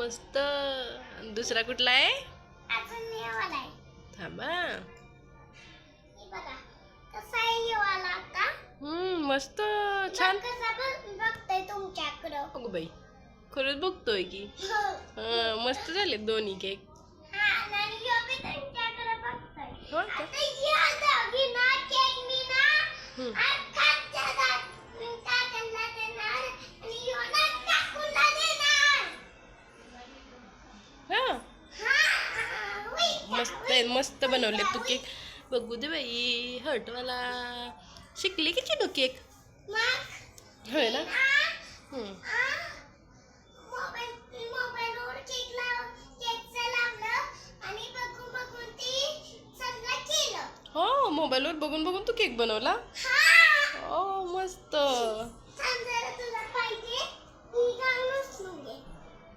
मस्त. दुसरा कुठला आहे? अजून हे वाला आहे. थांबा. हे बघा कसा आहे हे वाला आता. मस्त छान. कसा बघतोय तुमच्याकडं. अगो बाई, खरंच बघतोय की. मस्त झाले दोन्ही केक. हा आणि ह्यो बी तुमच्याकडे बघतोय. हो का? आता ह्या दोघींना केक मी ना काकांच्या काकांना देणार आणि ह्यो ना काकूला देणार. हा होय. मस्त आहे, मस्त बनवले तू केक. बघू दे बाई, हर्टवाला. शिकली की चिनू केक? मग होय ना. मोबाईलवर केकचं लावलं आणि बघून ती सगळं केलं. हो, मोबाईलवर बघून बघून तू केक बनवला. हा